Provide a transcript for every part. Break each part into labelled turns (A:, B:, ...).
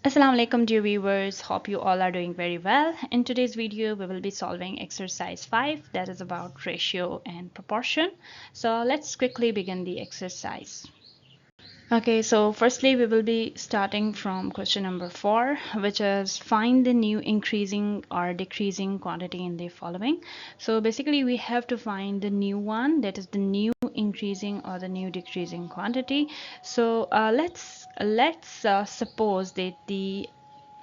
A: Assalamu alaikum dear viewers, hope you all are doing very well. In today's video we will be solving exercise 5, that is about ratio and proportion. So let's quickly begin the exercise. Okay, so firstly we will be starting from question number 4, which is find the new increasing or decreasing quantity in the following. So basically we have to find the new one, that is the new increasing or the new decreasing quantity. So let's suppose that the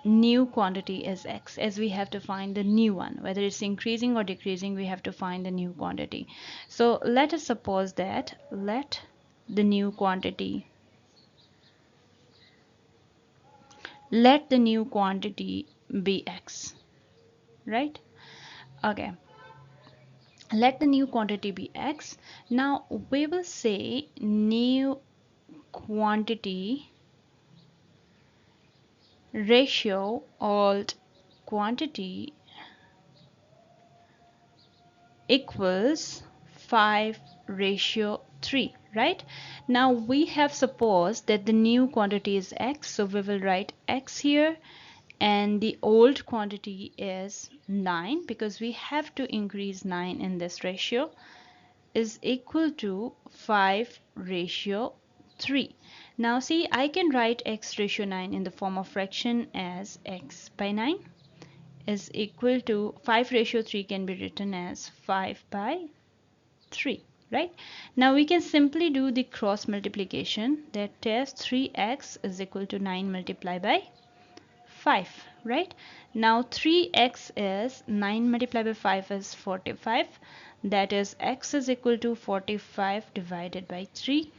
A: new quantity is x, as we have to find the new one, whether it's increasing or decreasing, we have to find the new quantity. So let us suppose that let the new quantity be x, right? Okay, let the new quantity be x. Now we will say new quantity ratio old quantity equals 5:3, right? Now we have supposed that the new quantity is x, so we will write x here, and the old quantity is 9 because we have to increase 9 in this ratio, is equal to 5:3. Now see, I can write x ratio 9 in the form of fraction as x by 9 is equal to 5:3 can be written as 5/3, right? Now we can simply do the cross multiplication, that is 3x is equal to 9 multiplied by 5, right? Now 3x is 9 multiplied by 5 is 45, that is x is equal to 45 divided by 3.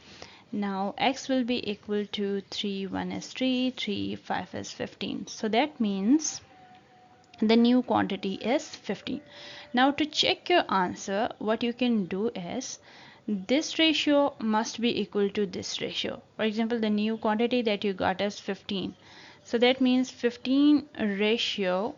A: Now x will be equal to 3, 1 is 3, 3, 5 is 15. So that means the new quantity is 15. Now to check your answer, what you can do is this ratio must be equal to this ratio. For example, the new quantity that you got is 15. So that means 15 ratio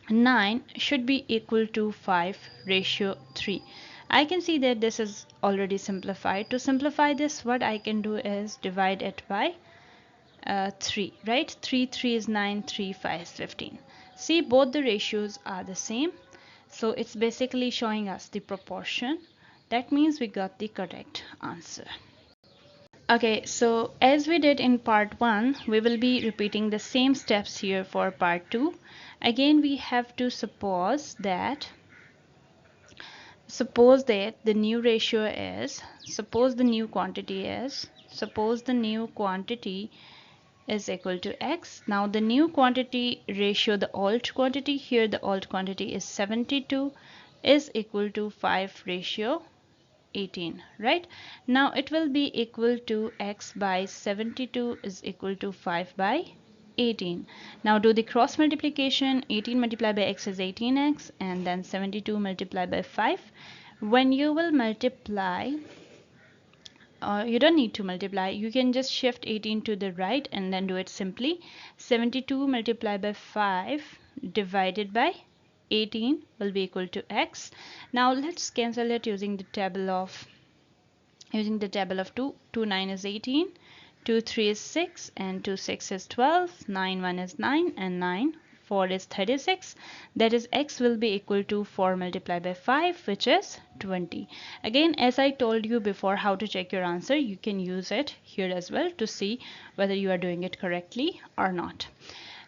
A: 9 should be equal to 5:3. I can see that this is already simplified. To simplify this, what I can do is divide it by 3, right? 3 is 9, 3 5 is 15. See, both the ratios are the same, so it's basically showing us the proportion. That means we got the correct answer. Okay, so as we did in part 1, we will be repeating the same steps here for part 2. Again, we have to suppose that the new ratio is, suppose the new quantity is equal to x. Now the new quantity ratio, the old quantity here, the old quantity is 72, is equal to 5:18, right? Now it will be equal to x by 72 is equal to 5/18. Now do the cross multiplication. 18 multiplied by x is 18x, and then 72 multiplied by 5. When you will multiply, you don't need to multiply, you can just shift 18 to the right and then do it simply. 72 multiplied by 5 divided by 18 will be equal to x. Now let's cancel it using the table of 2. 2 9 is 18, 2 3 is 6, and 2 6 is 12, 9 1 is 9, and 9 4 is 36. That is, x will be equal to 4 multiplied by 5, which is 20. Again, as I told you before how to check your answer, you can use it here as well to see whether you are doing it correctly or not.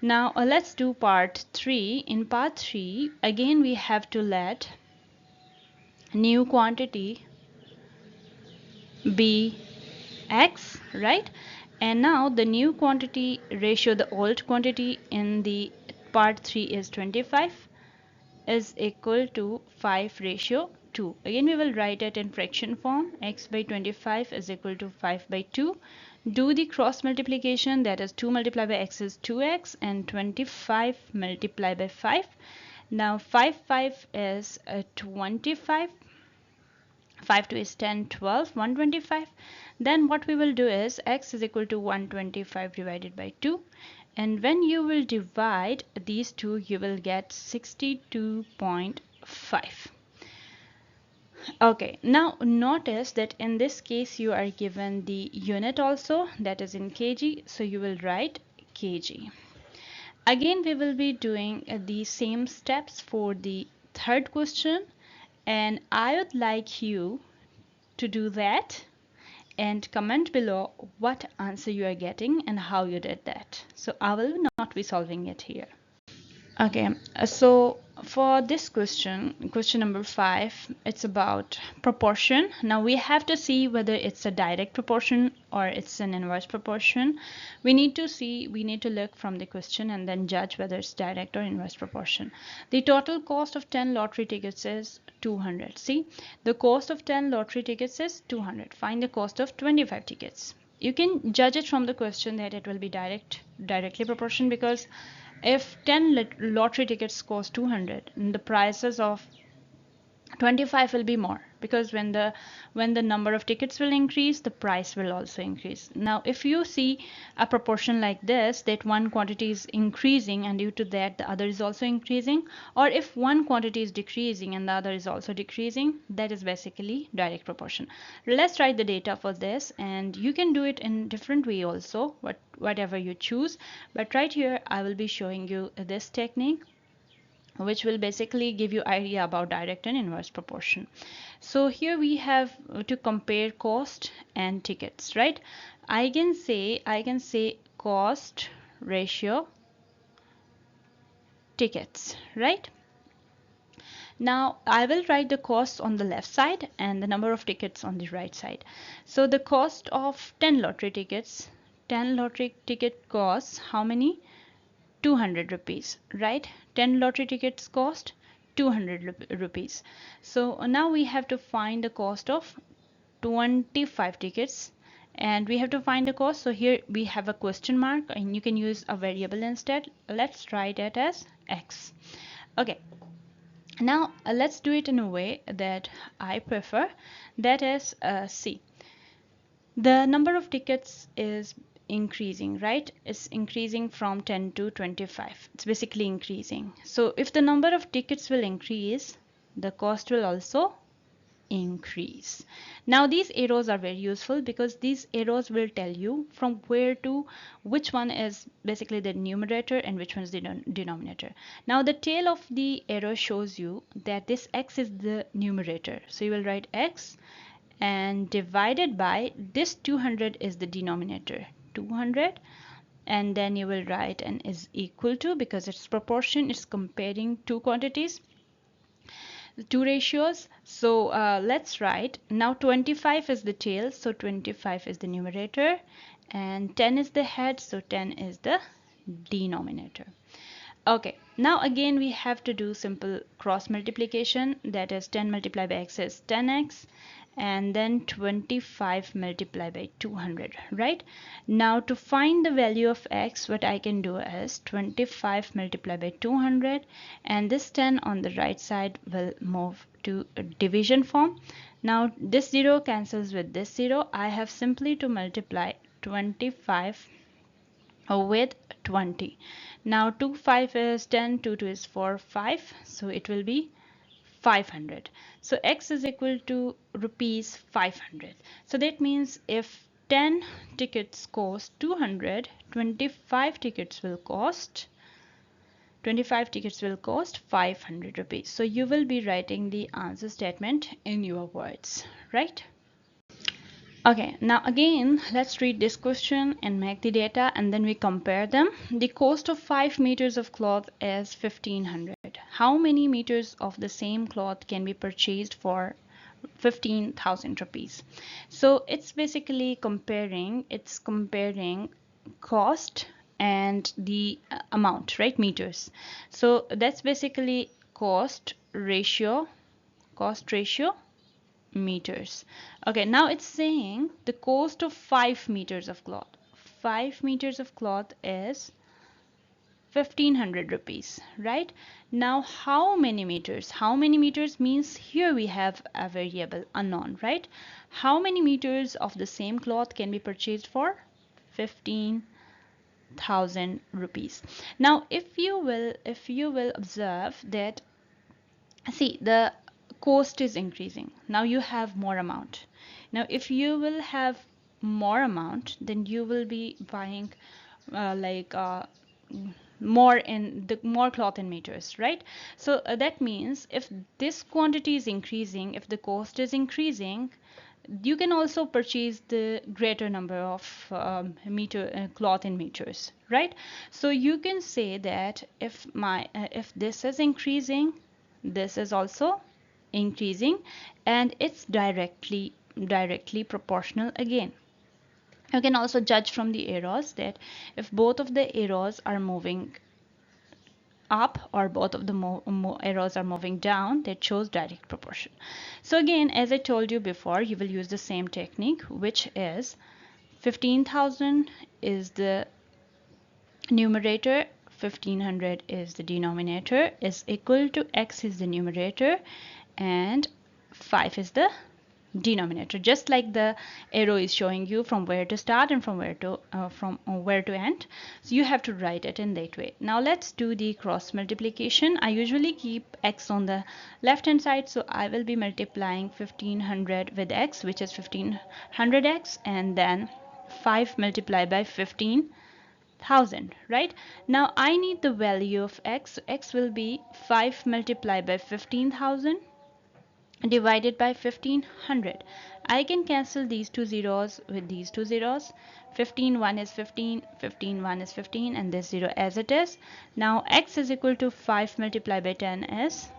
A: Now let's do part 3. In part 3, again we have to let new quantity be x, right? And now the new quantity ratio, the old quantity in the part 3 is 25, is equal to 5:2. Again we will write it in fraction form. X by 25 is equal to 5/2. Do the cross multiplication, that is 2 multiplied by x is 2x, and 25 multiplied by 5. Now 5 is 25. 5 2 is 10, 12, 125. Then what we will do is x is equal to 125 divided by 2, and when you will divide these two, you will get 62.5. Okay, now notice that in this case you are given the unit also, that is in kg, so you will write kg. Again, we will be doing the same steps for the third question, and I would like you to do that and comment below what answer you are getting and how you did that. So I will not be solving it here. Okay, so for this question, question number 5, it's about proportion. Now we have to see whether it's a direct proportion or it's an inverse proportion. We need to look from the question and then judge whether it's direct or inverse proportion. The total cost of 10 lottery tickets is 200. See, the cost of 10 lottery tickets is 200. Find the cost of 25 tickets. You can judge it from the question that it will be directly proportion, because if 10 lottery tickets cost 200, the prices of 25 will be more, because when the number of tickets will increase, the price will also increase. Now if you see a proportion like this, that one quantity is increasing and due to that the other is also increasing, or if one quantity is decreasing and the other is also decreasing, that is basically direct proportion. Let's write the data for this, and you can do it in different way also, whatever you choose, but right here I will be showing you this technique, which will basically give you idea about direct and inverse proportion. So here we have to compare cost and tickets, right? I can say cost ratio tickets, right? Now I will write the cost on the left side and the number of tickets on the right side. So the cost of 10 lottery tickets, 10 lottery ticket costs how many? 200 rupees, right? 10 lottery tickets cost 200 rupees. So now we have to find the cost of 25 tickets, and we have to find the cost. So here we have a question mark and you can use a variable instead. Let's write it as x. Okay, now let's do it in a way that I prefer, that is see, the number of tickets is increasing, right? It's increasing from 10 to 25. It's basically increasing. So if the number of tickets will increase, the cost will also increase. Now these arrows are very useful because these arrows will tell you from where to which one is basically the numerator and which one is the denominator. Now the tail of the arrow shows you that this x is the numerator. So you will write x and divided by this 200 is the denominator, 200, and then you will write and is equal to, because it's proportion, it's comparing two quantities, two ratios. So let's write now 25 is the tail, so 25 is the numerator, and 10 is the head, so 10 is the denominator. Okay, now again we have to do simple cross multiplication, that is 10 multiplied by x is 10x, and then 25 multiplied by 200, right? Now to find the value of x, what I can do is 25 multiplied by 200, and this 10 on the right side will move to a division form. Now this 0 cancels with this 0. I have simply to multiply 25 with 20. Now 2 5 is 10, 2 2 is 4 5, so it will be 500. So x is equal to rupees 500. So that means if 10 tickets cost 200, 25 tickets will cost 500 rupees. So you will be writing the answer statement in your words, right? Okay, now again let's read this question and make the data and then we compare them. The cost of 5 meters of cloth is 1500. How many meters of the same cloth can be purchased for 15,000 rupees? So it's basically comparing cost and the amount, right? Meters. So that's basically cost ratio meters. Okay, now it's saying the cost of 5 meters of cloth. 5 meters of cloth is 1500 rupees, right? Now how many meters? How many meters means here we have a variable unknown, right? How many meters of the same cloth can be purchased for 15,000 rupees? Now if you will observe that, see, the cost is increasing. Now you have more amount. Now if you will have more amount, then you will be buying more cloth in meters, right? So that means if this quantity is increasing, if the cost is increasing, you can also purchase the greater number of cloth in meters, right? So you can say that if this is increasing, this is also increasing, and it's directly proportional again. You can also judge from the arrows that if both of the arrows are moving up or both of the arrows are moving down, that shows direct proportion. So again, as I told you before, you will use the same technique, which is 15,000 is the numerator, 1500 is the denominator, is equal to x is the numerator, and 5 is the denominator, just like the arrow is showing you from where to start and from where to end. So you have to write it in that way. Now let's do the cross multiplication. I usually keep x on the left hand side, so I will be multiplying 1500 with x, which is 1500x, and then 5 multiplied by 15,000, right? Now I need the value of x. So x will be 5 multiplied by 15,000 divided by 1500. I can cancel these two zeros with these two zeros. 15 1 is 15, 15 1 is 15, and this 0 as it is. Now x is equal to 5 multiplied by 10 is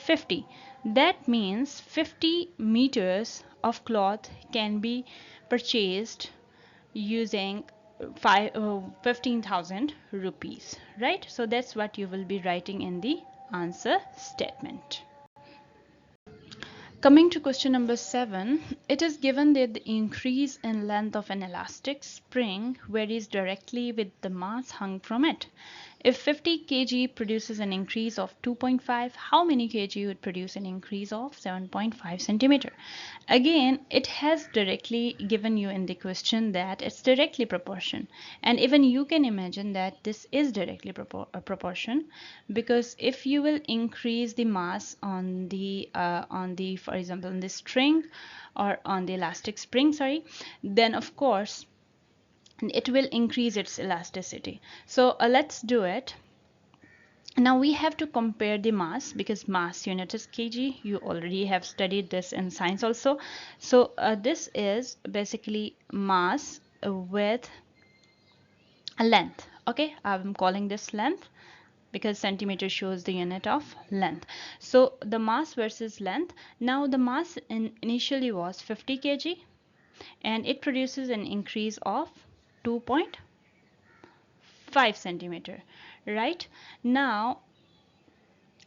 A: 50. That means 50 meters of cloth can be purchased using 15,000 rupees, right? So that's what you will be writing in the answer statement. Coming to question number 7, it is given that the increase in length of an elastic spring varies directly with the mass hung from it. If 50 kg produces an increase of 2.5, how many kg would produce an increase of 7.5 centimeter? Again, it has directly given you in the question that it's directly proportion, and even you can imagine that this is directly proportion, because if you will increase the mass on the for example on the string or on the elastic spring, sorry, then of course it will increase its elasticity. So let's do it. Now we have to compare the mass, because mass unit is kg. You already have studied this in science also. So this is basically mass with a length. Okay, I'm calling this length because centimeter shows the unit of length. So the mass versus length. Now the mass initially was 50 kg, and it produces an increase of 2.5 centimeter, right? Now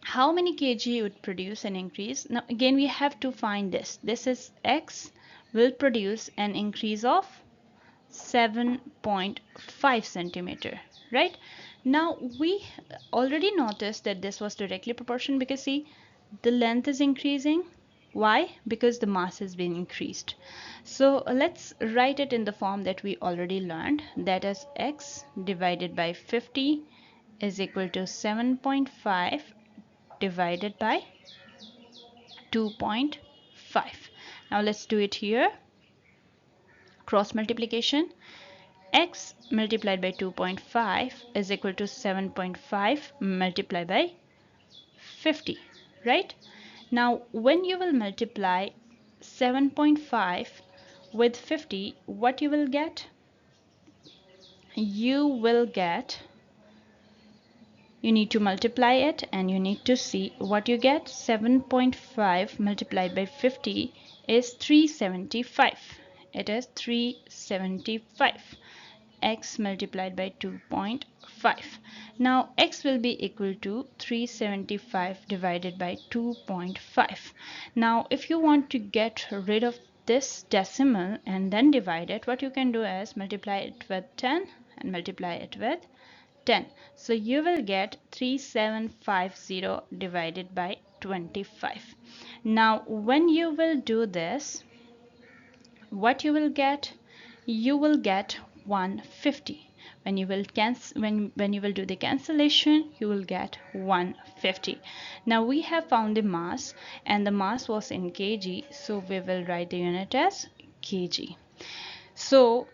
A: how many kg would produce an increase? Now again we have to find this. This is x will produce an increase of 7.5 centimeter, right? Now we already noticed that this was directly proportional, because see, the length is increasing. Why? Because the mass has been increased. So let's write it in the form that we already learned, that is x divided by 50 is equal to 7.5 divided by 2.5. Now let's do it here. Cross multiplication. X multiplied by 2.5 is equal to 7.5 multiplied by 50, right? Now when you will multiply 7.5 with 50, what you will get? You need to multiply it and you need to see what you get. 7.5 multiplied by 50 is 375. It is 375. X multiplied by 2.5. Now x will be equal to 375 divided by 2.5. Now if you want to get rid of this decimal and then divide it, what you can do is multiply it with 10 and multiply it with 10. So you will get 3750 divided by 25. Now when you will do this, what you will get? You will get 150. When you will when you will do the cancellation, you will get 150. Now we have found the mass, and the mass was in kg, so we will write the unit as kg. So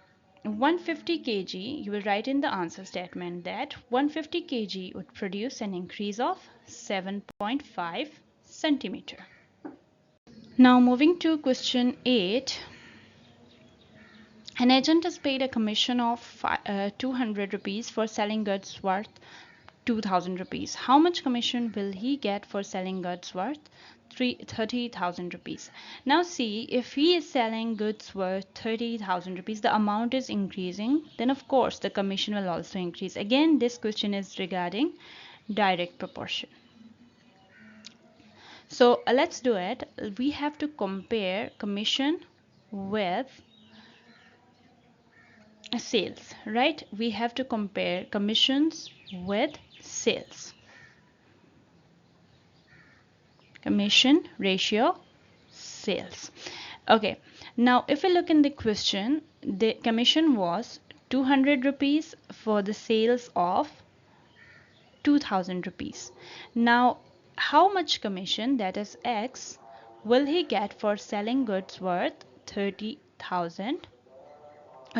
A: 150 kg, you will write in the answer statement that 150 kg would produce an increase of 7.5 centimeter. Now moving to question 8. An agent is paid a commission of 200 rupees for selling goods worth 2000 rupees. How much commission will he get for selling goods worth 30,000 rupees? Now see, if he is selling goods worth 30,000 rupees, the amount is increasing, then of course the commission will also increase. Again, this question is regarding direct proportion. So let's do it. We have to compare commission with sales, right? We have to compare commissions with sales. Commission ratio sales. Okay, now if we look in the question, the commission was 200 rupees for the sales of 2000 rupees. Now how much commission, that is X, will he get for selling goods worth 30,000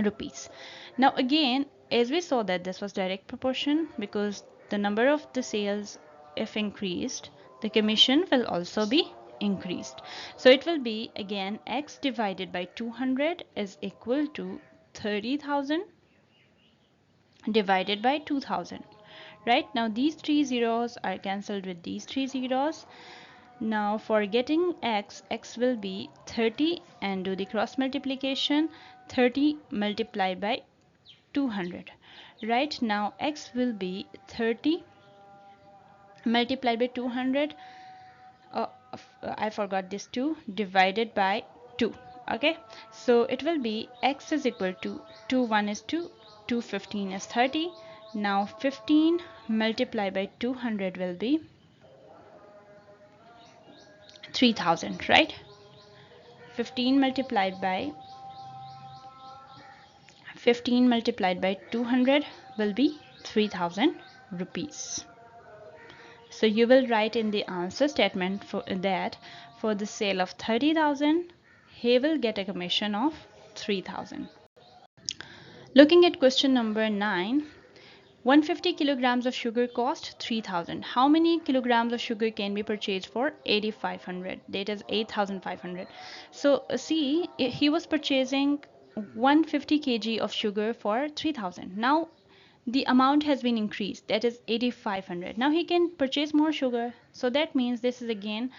A: rupees? Now again, as we saw that this was direct proportion, because the number of the sales if increased, the commission will also be increased. So it will be again X divided by 200 is equal to 30,000 divided by 2000. Right, now these three zeros are cancelled with these three zeros. Now for getting X, X will be 30 and do the cross multiplication. 30 multiplied by 200. Right, now X will be 30 multiplied by 200. I forgot this 2 divided by 2. Okay, so it will be X is equal to 2 1 is 2, 2 15 is 30. Now 15 multiplied by 200 will be 3000, right? 15 multiplied by 200 will be 3000 rupees. So you will write in the answer statement for that for the sale of 30,000 he will get a commission of 3000. Looking at question number 9, 150 kilograms of sugar cost 3000. How many kilograms of sugar can be purchased for 8500? That is 8500. So see, he was purchasing 150 kg of sugar for 3000. Now the amount has been increased, that is 8500. Now he can purchase more sugar. So that means this is again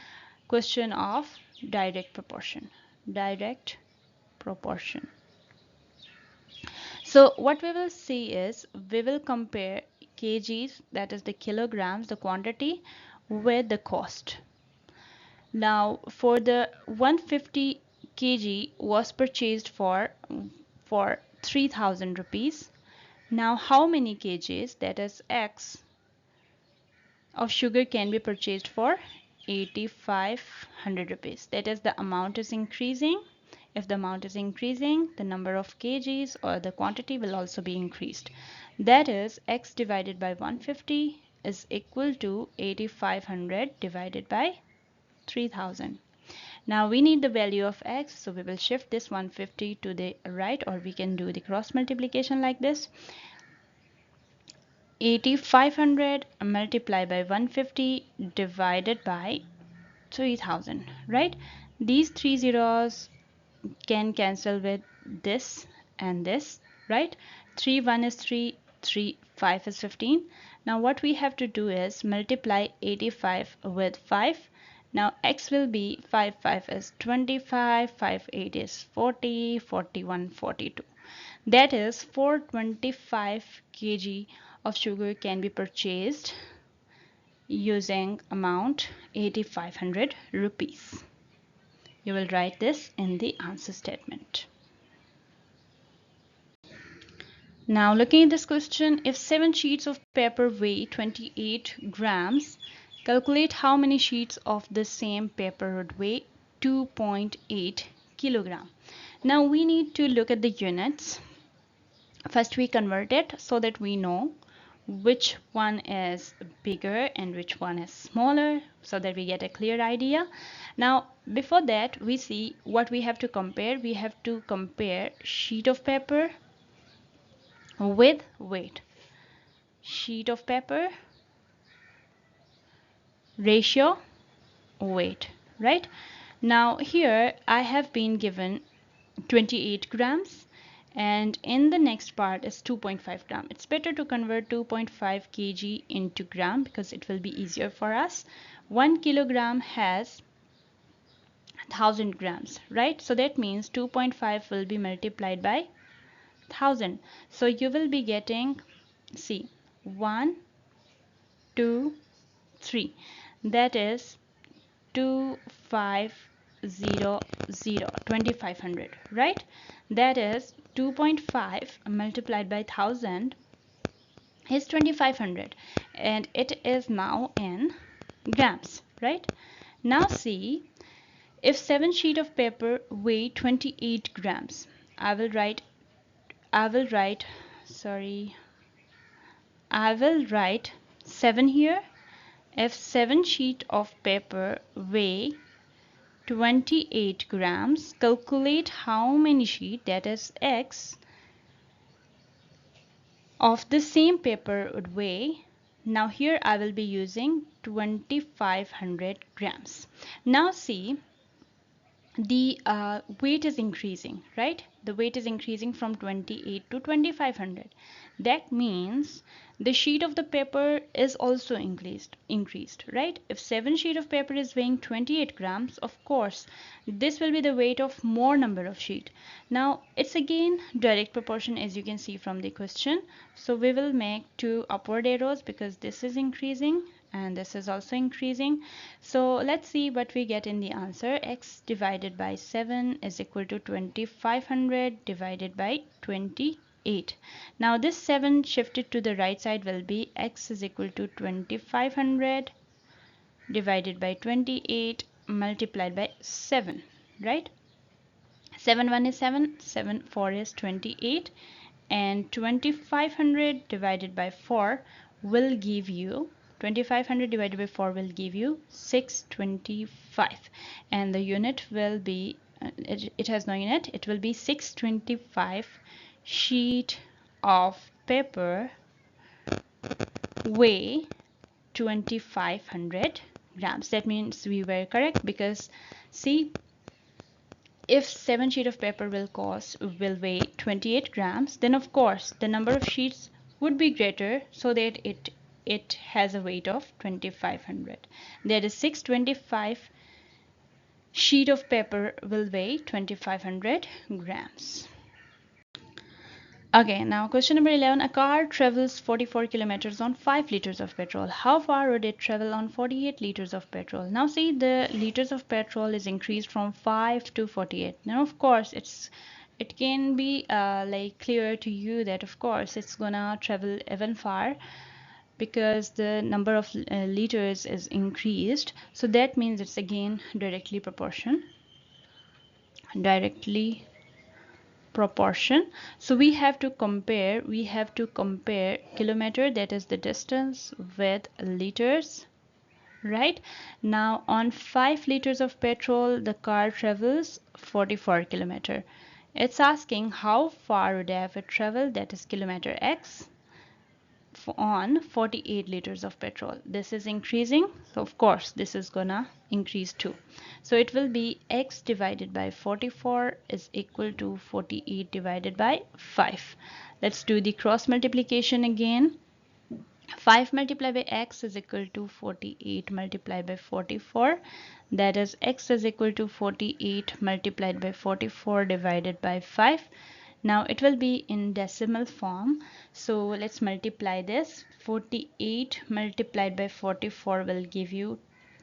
A: question of direct proportion. Direct proportion. So what we will see is we will compare kgs, that is the kilograms, the quantity, with the cost. Now for the 150 kg was purchased for 3000 rupees. Now how many kgs, that is X, of sugar can be purchased for 8500 rupees? That is, the amount is increasing. If the amount is increasing, the number of kgs or the quantity will also be increased. That is, X divided by 150 is equal to 8500 divided by 3000. Now we need the value of X, so we will shift this 150 to the right, or we can do the cross multiplication like this. 8500 multiplied by 150 divided by 3000, right? These three zeros can cancel with this and this, right? 3 1 is 3, 3 5 is 15. Now what we have to do is multiply 85 with 5. Now X will be 5 5 is 25, 5 8 is 40, 41 42. That is 425 kg of sugar can be purchased using amount 8500 rupees. You will write this in the answer statement. Now looking at this question, if 7 sheets of paper weigh 28 grams, calculate how many sheets of the same paper would weigh 2.8 kilogram. Now we need to look at the units. First we convert it so that we know which one is bigger and which one is smaller, so that we get a clear idea. Now before that, we see what we have to compare. We have to compare sheet of paper with weight. Sheet of paper, ratio, weight, right? Now here I have been given 28 grams, and in the next part is 2.5 gram. It's better to convert 2.5 kg into gram because it will be easier for us. 1 kilogram has 1000 grams, right? So that means 2.5 will be multiplied by 1000. So you will be getting, see, 1 2 3, that is 2500, 2500, right? That is 2.5 multiplied by 1000 is 2500, and it is now in grams, right? Now see, if 7 sheet of paper weigh 28 grams, I will write sorry, I will write 7 here. If 7 sheet of paper weigh 28 grams, calculate how many sheet, that is x, of the same paper would weigh. Now here I will be using 2500 grams. Now see, the weight is increasing, right? The weight is increasing from 28 to 2500. That means the sheet of the paper is also increased, right? If 7 sheet of paper is weighing 28 grams, of course this will be the weight of more number of sheet. Now it's again direct proportion, as you can see from the question. So we will make two upward arrows because this is increasing and this is also increasing. So let's see what we get in the answer. X divided by 7 is equal to 2500 divided by 28. Now this 7 shifted to the right side will be x is equal to 2500 divided by 28 multiplied by 7, right? 7 1 is 7, 7 4 is 28, and 2500 divided by 4 will give you 2500 divided by 4 will give you 625, and the unit will be it has no unit, it will be 625 sheet of paper weigh 2500 grams. That means we were correct, because see, if 7 sheet of paper will weigh 28 grams, then of course the number of sheets would be greater, so that it has a weight of 2500. That is 625 sheet of paper will weigh 2500 grams. Okay, now question number 11. A car travels 44 kilometers on 5 liters of petrol. How far would it travel on 48 liters of petrol? Now see, the liters of petrol is increased from 5 to 48. Now of course it can be like clear to you that of course it's gonna travel even far, because the number of liters is increased. So that means it's again directly proportion. So we have to compare kilometer, that is the distance, with liters, right? Now on 5 liters of petrol the car travels 44 kilometer. It's asking how far would have it travel, that is kilometer x, on 48 liters of petrol. This is increasing, so of course this is gonna increase too. So it will be x divided by 44 is equal to 48 divided by 5. Let's do the cross multiplication again. 5 multiplied by x is equal to 48 multiplied by 44. That is x is equal to 48 multiplied by 44 divided by 5. Now it will be in decimal form, so let's multiply this. 48 multiplied by 44 will give you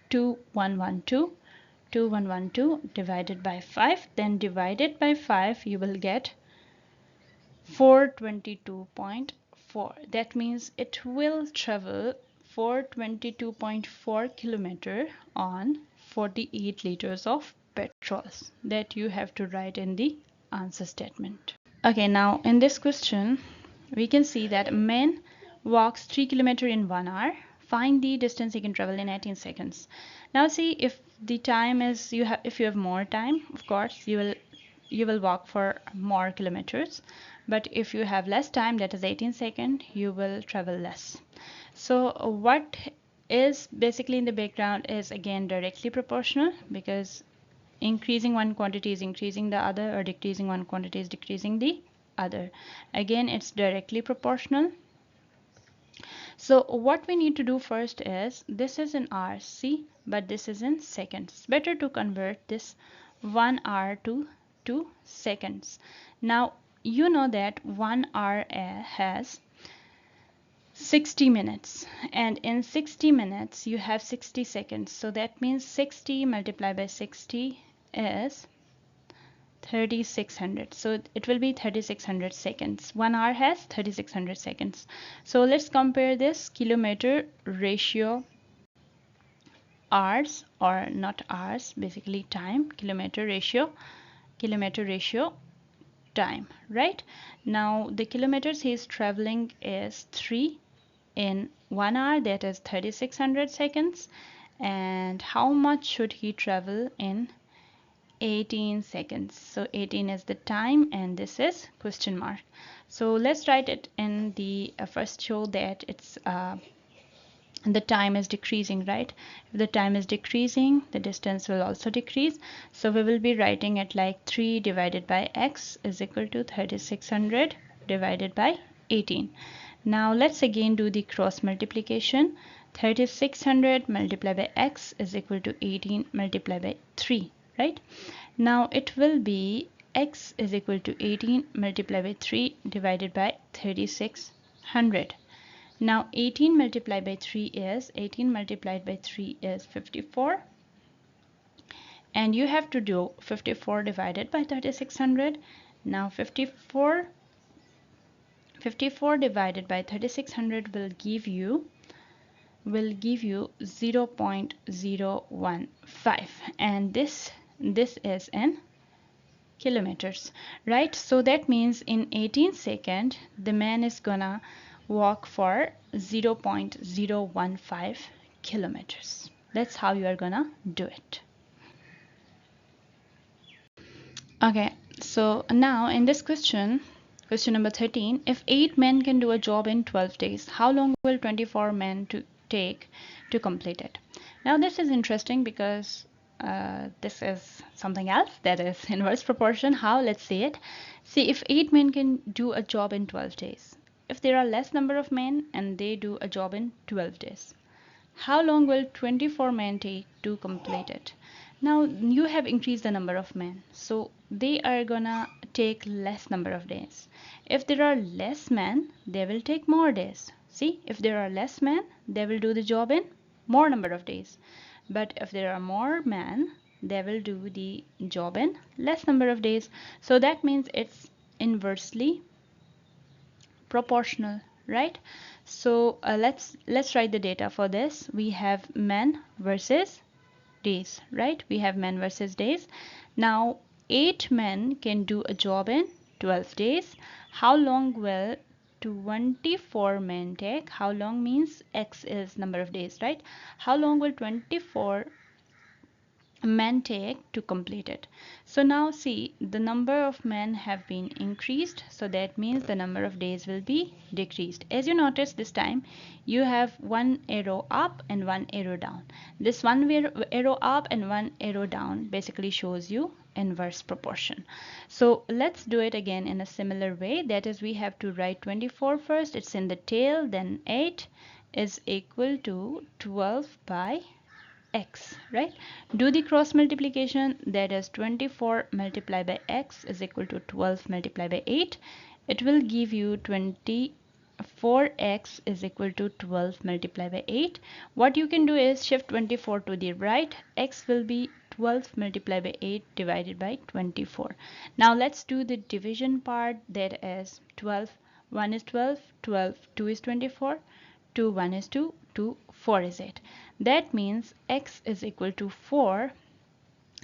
A: 2112 divided by 5, then divided by 5 you will get 422.4. that means it will travel 422.4 kilometer on 48 liters of petrol. That you have to write in the answer statement. Okay, now in this question we can see that a man walks 3 kilometers in 1 hour. Find the distance he can travel in 18 seconds. Now see, if the time is if you have more time, of course you will walk for more kilometers, but if you have less time, that is 18 seconds, you will travel less. So what is basically in the background is again directly proportional, because increasing one quantity is increasing the other, or decreasing one quantity is decreasing the other. Again, it's directly proportional. So what we need to do first is, this is in hours, see, but this is in seconds. Better to convert this 1 hour to seconds. Now you know that 1 hour has 60 minutes, and in 60 minutes you have 60 seconds. So that means 60 multiplied by 60 is 3600. So it will be 3600 seconds. 1 hour has 3600 seconds. So let's compare this kilometer ratio hours, or not hours, basically time, kilometer ratio time, right? Now the kilometers he is traveling is 3 in 1 hour, that is 3600 seconds. And how much should he travel in 18 seconds? So 18 is the time, and this is question mark. So let's write it in the first, show that it's the time is decreasing, right? If the time is decreasing, the distance will also decrease. So we will be writing it like 3 divided by x is equal to 3600 divided by 18. Now let's again do the cross multiplication. 3600 multiplied by x is equal to 18 multiplied by 3, right? Now it will be x is equal to 18 multiplied by 3 divided by 3600. Now 18 multiplied by 3 is 54, and you have to do 54 divided by 3600. Now 54 divided by 3600 will give you 0.015, and this is in kilometers, right? So that means in 18 seconds the man is gonna walk for 0.015 kilometers. That's how you are gonna do it. Okay, so now in this question number 13, if 8 men can do a job in 12 days, how long will 24 men to take to complete it? Now this is interesting, because this is something else, that is inverse proportion. How? Let's see it. See, if 8 men can do a job in 12 days, if there are less number of men and they do a job in 12 days, how long will 24 men take to complete it? Now you have increased the number of men, so they are gonna take less number of days. If there are less men, they will take more days. See, if there are less men, they will do the job in more number of days. But if there are more men, they will do the job in less number of days. So that means it's inversely proportional, right? So let's write the data for this. We have men versus days, right? We have men versus days. Now 8 men can do a job in 12 days. How long will 24 men take? How long means x is number of days, right? How long will 24 men take to complete it? So now see, the number of men have been increased, so that means the number of days will be decreased. As you notice, this time you have one arrow up and one arrow down. This one arrow up and one arrow down basically shows you inverse proportion. So let's do it again in a similar way. That is, we have to write 24 first, it's in the tail, then 8 is equal to 12 by x, right? Do the cross multiplication, that is 24 multiplied by x is equal to 12 multiplied by 8. It will give you 24x is equal to 12 multiplied by 8. What you can do is shift 24 to the right. X will be 12 multiplied by 8 divided by 24. Now let's do the division part, that is 12. 1 is 12, 12, 2 is 24, 2, 1 is 2, 2, 4 is 8. That means x is equal to 4.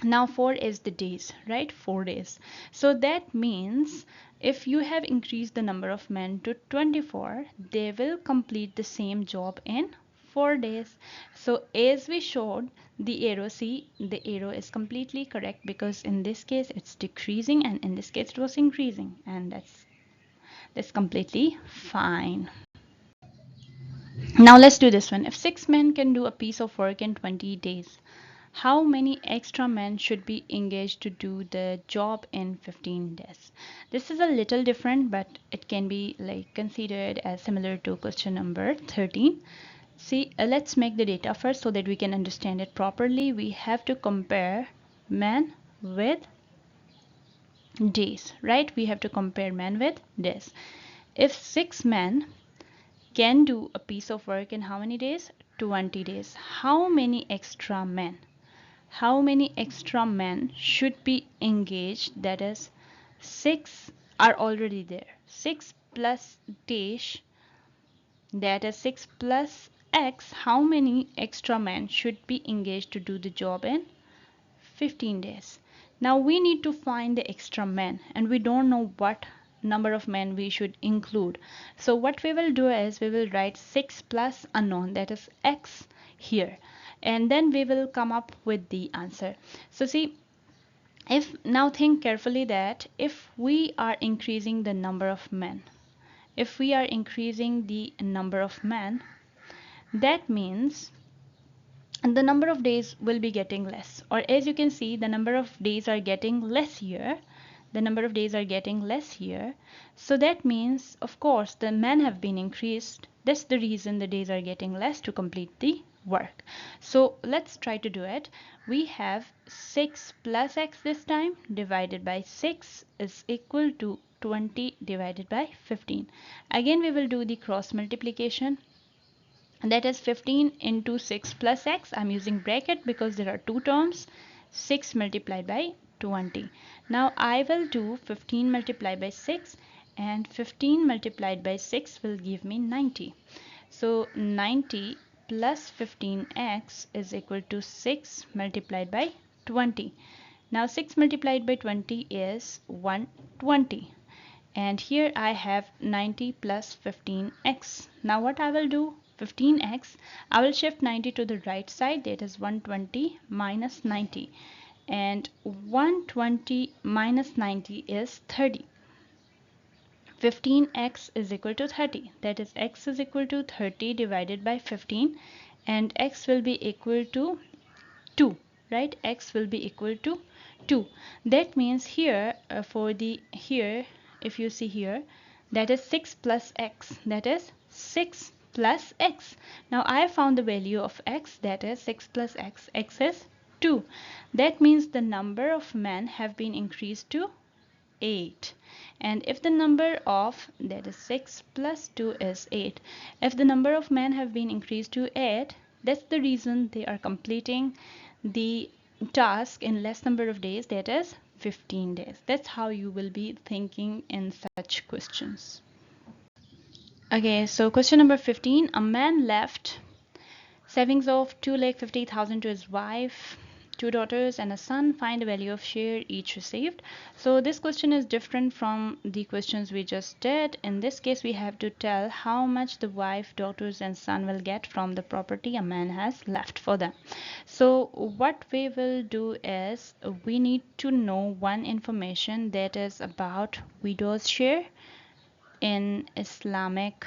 A: Now 4 is the days, right? 4 days. So that means if you have increased the number of men to 24, they will complete the same job in 4 days. So as we showed the arrow, see, the arrow is completely correct, because in this case it's decreasing and in this case it was increasing, and that's That's completely fine. Now let's do this one. If 6 men can do a piece of work in 20 days, how many extra men should be engaged to do the job in 15 days? This is a little different, but it can be like considered as similar to question number 13. See, let's make the data first so that we can understand it properly. We have to compare men with days, right? We have to compare men with days. If 6 men can do a piece of work in how many days? 20 days. How many extra men? How many extra men should be engaged? That is, 6 are already there. 6 plus dash, that is 6 plus x. How many extra men should be engaged to do the job in 15 days? Now we need to find the extra men, and we don't know what number of men we should include. So what we will do is we will write 6 plus unknown, that is x, here, and then we will come up with the answer. So see, if now think carefully that if we are increasing the number of men, if we are increasing the number of men, that means and the number of days will be getting less, or as you can see, the number of days are getting less here. The number of days are getting less here. So that means, of course, the men have been increased. That's the reason the days are getting less to complete the work. So let's try to do it. We have 6 plus x this time divided by 6 is equal to 20 divided by 15. Again, we will do the cross multiplication. And that is 15 into 6 plus x. I'm using bracket because there are two terms. 6 multiplied by 20. Now I will do 15 multiplied by 6, and 15 multiplied by 6 will give me 90. So 90 plus 15x is equal to 6 multiplied by 20. Now 6 multiplied by 20 is 120. And here I have 90 plus 15x. Now what I will do, 15x, I will shift 90 to the right side, that is 120 minus 90, and 120 minus 90 is 30. 15x is equal to 30, that is x is equal to 30 divided by 15, and x will be equal to 2, right? X will be equal to 2. That means here for the here, if you see here, that is 6 plus x, that is 6 plus x. Now I found the value of x, that is 6 plus x. X is 2. That means the number of men have been increased to 8. And if the number of, that is 6 plus 2 is 8, if the number of men have been increased to 8, that's the reason they are completing the task in less number of days, that is 15 days. That's how you will be thinking in such questions. Okay, so question number 15. A man left savings of 2,50,000 to his wife, 2 daughters and a son. Find the value of share each received. So this question is different from the questions we just did. In this case, we have to tell how much the wife, daughters and son will get from the property a man has left for them. So what we will do is we need to know one information, that is about widow's share in Islamic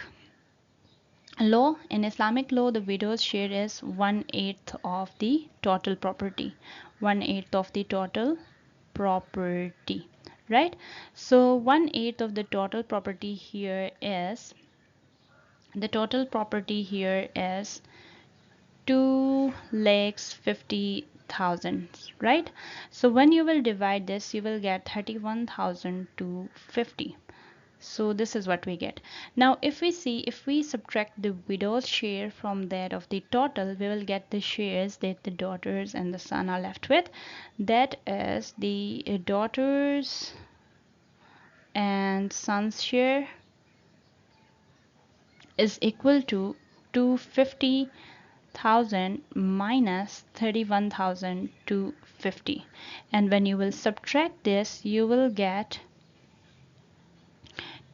A: law. In Islamic law, the widow's share is 1/8 of the total property. 1/8 of the total property, right? So 1/8 of the total property here is, the total property here is 2,50,000, right? So when you will divide this, you will get 31,250. So this is what we get. Now if we see, if we subtract the widow's share from that of the total, we will get the shares that the daughters and the son are left with. That is the daughters and son's share is equal to 250,000 minus 31,250, and when you will subtract this, you will get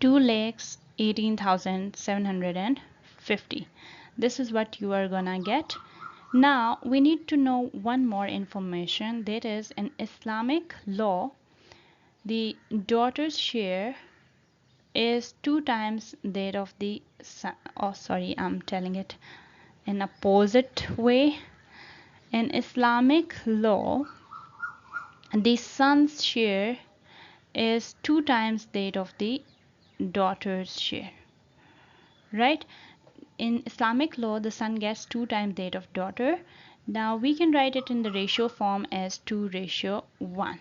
A: 2,18,750. This is what you are gonna get. Now we need to know one more information, that is in Islamic law, the daughter's share is 2 times that of the son. Oh, sorry, I'm telling it in opposite way. In Islamic law, the son's share is 2 times that of the daughter's share, right? In Islamic law, the son gets 2 times that of daughter. Now we can write it in the ratio form as 2:1.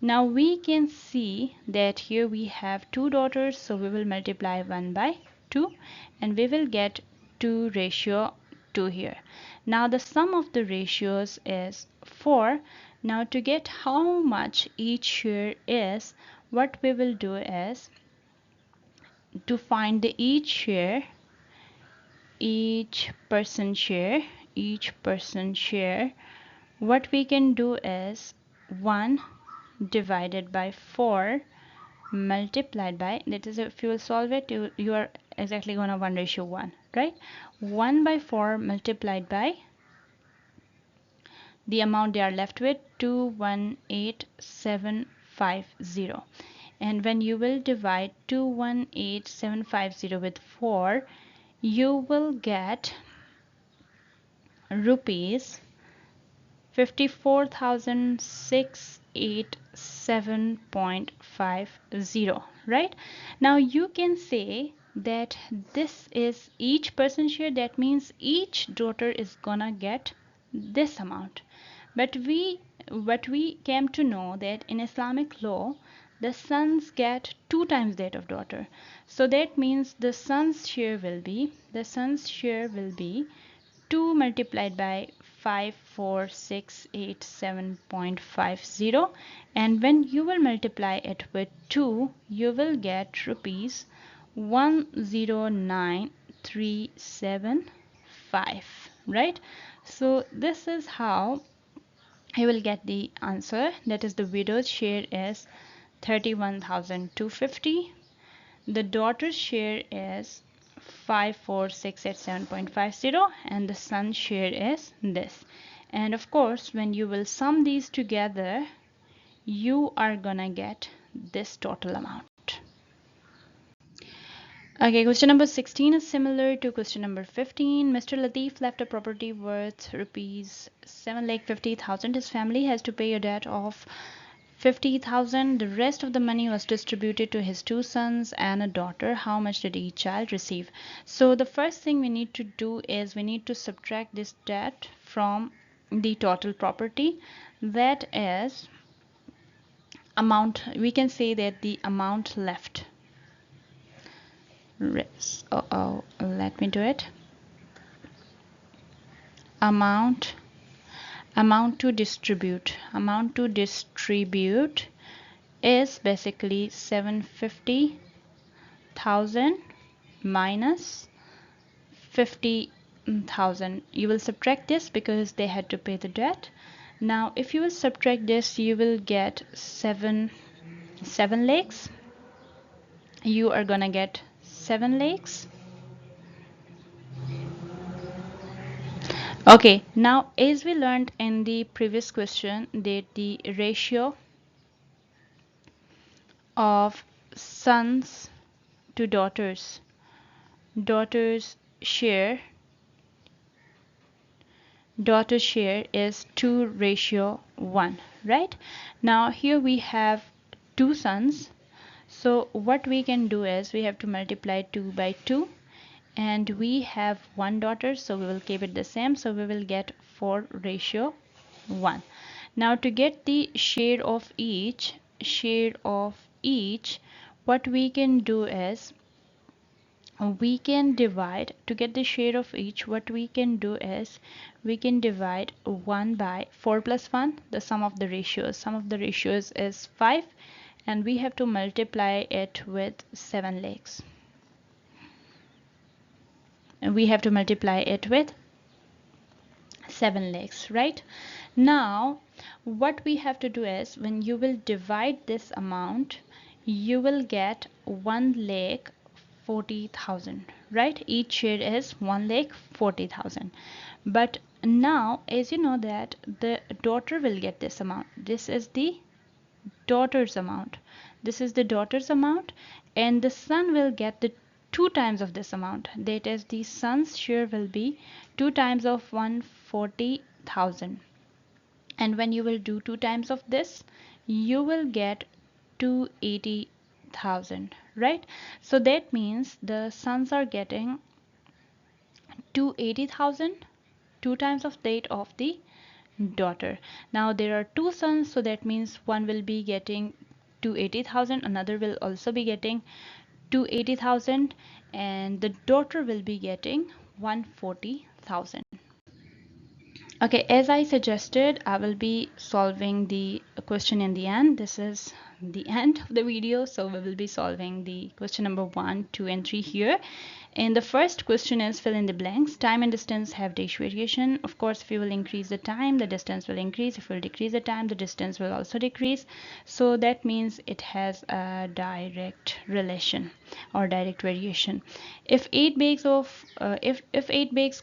A: Now we can see that here we have 2 daughters, so we will multiply 1 by 2 and we will get 2:2 here. Now the sum of the ratios is 4. Now to get how much each share is, what we will do is to find the each share, each person share, what we can do is 1 divided by 4 multiplied by, that is, if you will solve it, you are exactly gonna 1:1, right? 1 by 4 multiplied by the amount they are left with, 218750. And when you will divide 218750 with 4, you will get rupees 54,687.50, right? Now you can say that this is each person share, that means each daughter is gonna get this amount. But what we came to know that in Islamic law, the sons get 2 times that of daughter. So that means the son's share will be 2 multiplied by 54687.50, and when you will multiply it with 2, you will get rupees 109375, right? So this is how you will get the answer, that is the widow's share is 31,250, the daughter's share is 54687.50, and the son's share is this. And of course, when you will sum these together, you are gonna get this total amount. Okay, question number 16 is similar to question number 15. Mr. Latif left a property worth rupees 7,50,000. His family has to pay a debt of 50,000. The rest of the money was distributed to his 2 sons and a daughter. How much did each child receive? So the first thing we need to do is we need to subtract this debt from the total property. That is amount, we can say that the amount left. Let me do it. Amount to distribute is basically 750,000 minus 50,000. You will subtract this because they had to pay the debt. Now if you will subtract this, you will get 7 lakhs. You are gonna get 7 lakhs. Okay, now as we learned in the previous question that the ratio of sons to daughters share is 2:1, right? Now here we have 2 sons, so what we can do is we have to multiply 2 by 2, and we have 1 daughter, so we will keep it the same, so we will get 4:1. Now to get the share of each, what we can do is we can divide, to get the share of each, what we can do is we can divide 1 by 4 plus 1, the sum of the ratios is 5, and we have to multiply it with 7 lakhs. And we have to multiply it with 7 lakhs, right? Now what we have to do is when you will divide this amount, you will get 1,40,000, right? Each share is 1,40,000. But now as you know that the daughter will get this amount, this is the daughter's amount, and the son will get the 2 times of this amount. That is, the son's share will be 2 times of 140,000. And when you will do 2 times of this, you will get 280,000, right? So that means the sons are getting 280,000, 2 times of that of the daughter. Now there are two sons, so that means one will be getting 280,000, another will also be getting 280,000, and the daughter will be getting 140,000. Okay, as I suggested, I will be solving the question in the end. This is the end of the video, so we will be solving the question number 1, 2, and 3 here. And the first question is fill in the blanks. Time and distance have ratio variation. Of course, if you will increase the time, the distance will increase. If you will decrease the time, the distance will also decrease. So that means it has a direct relation or direct variation. If 8 bags of if 8 bags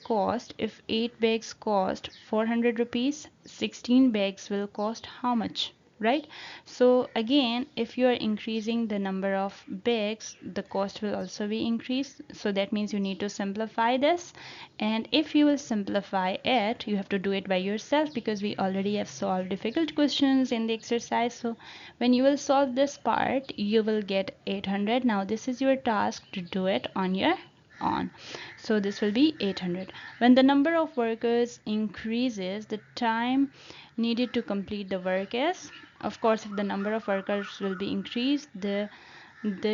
A: cost 400 rupees, 16 bags will cost how much, right? So again, if you are increasing the number of bags, the cost will also be increased. So that means you need to simplify this, and if you will simplify it, you have to do it by yourself because we already have solved difficult questions in the exercise. So when you will solve this part, you will get 800. Now this is your task to do it on your on. So this will be 800. When the number of workers increases, the time needed to complete the work is, of course, if the number of workers will be increased, the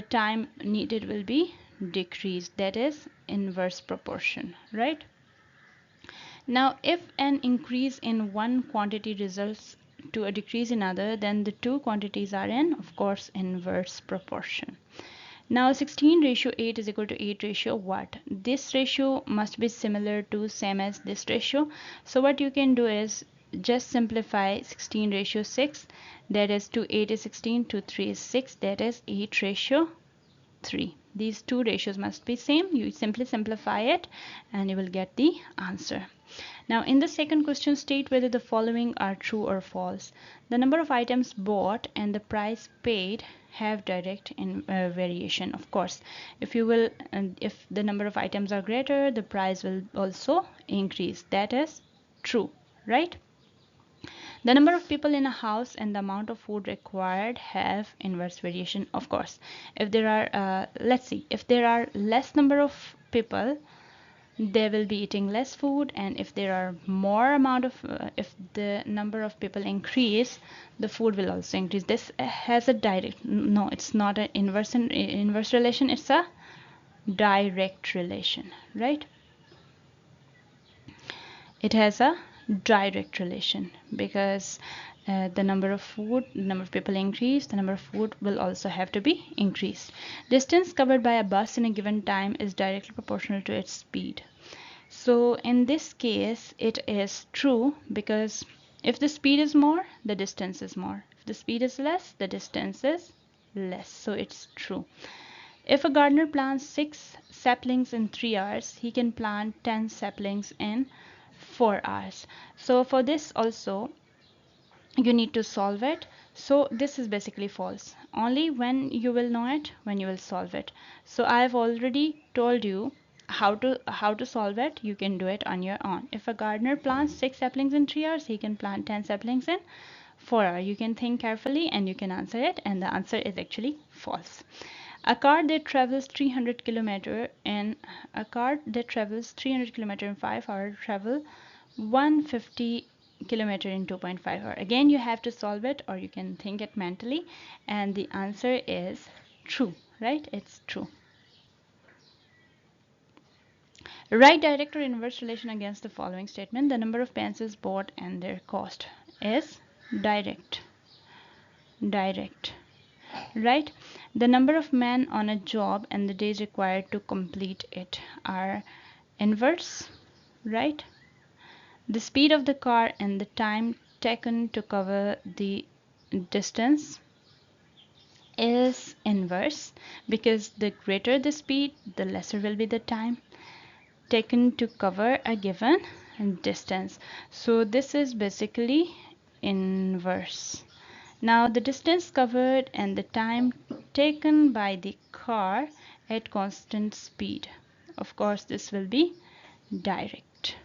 A: time needed will be decreased. That is inverse proportion, right? Now if an increase in one quantity results to a decrease in other, then the two quantities are in, of course, inverse proportion. Now 16 ratio 8 is equal to 8 ratio what? This ratio must be similar to same as this ratio. So what you can do is just simplify 16 ratio 6, that is 2 8 is 16, 2 3 is 6, that is 8 ratio 3. These two ratios must be same. You simply simplify it and you will get the answer. Now in the second question, state whether the following are true or false. The number of items bought and the price paid have direct variation. Of course, if the number of items are greater, the price will also increase. That is true, right? The number of people in a house and the amount of food required have inverse variation. Of course, if there are let's see, if there are less number of people, they will be eating less food, and if there are more amount of if the number of people increase, the food will also increase. This has a direct, no, it's not an inverse relation, it's a direct relation, right? It has a direct relation because the number of people increase, the number of food will also have to be increased. Distance covered by a bus in a given time is directly proportional to its speed. So in this case it is true, because if the speed is more, the distance is more. If the speed is less, the distance is less. So it's true. If a gardener plants 6 saplings in 3 hours, he can plant 10 saplings in 4 hours. So for this also you need to solve it. So this is basically false. Only when you will know it, when you will solve it. So I've already told you how to solve it. You can do it on your own. If a gardener plants 6 saplings in 3 hours, he can plant 10 saplings in 4 hours. You can think carefully and you can answer it, and the answer is actually false. A car that travels 300 kilometer in 5 hours travel 150 kilometer in 2.5 hours. Again, you have to solve it or you can think it mentally, and the answer is true, right? It's true. Write direct or inverse relation against the following statement. The number of pencils bought and their cost is direct. Direct. Right? The number of men on a job and the days required to complete it are inverse, right? The speed of the car and the time taken to cover the distance is inverse, because the greater the speed, the lesser will be the time taken to cover a given distance. So this is basically inverse. Now the distance covered and the time taken by the car at constant speed. Of course, this will be direct.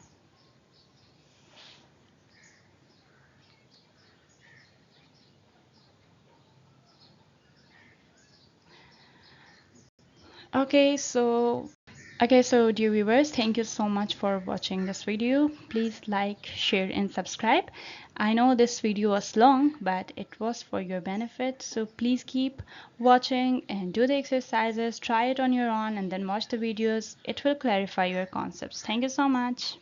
A: Okay, so dear viewers, thank you so much for watching this video. Please like, share and subscribe. I know this video was long, but it was for your benefit. So please keep watching and do the exercises, try it on your own and then watch the videos. It will clarify your concepts. Thank you so much.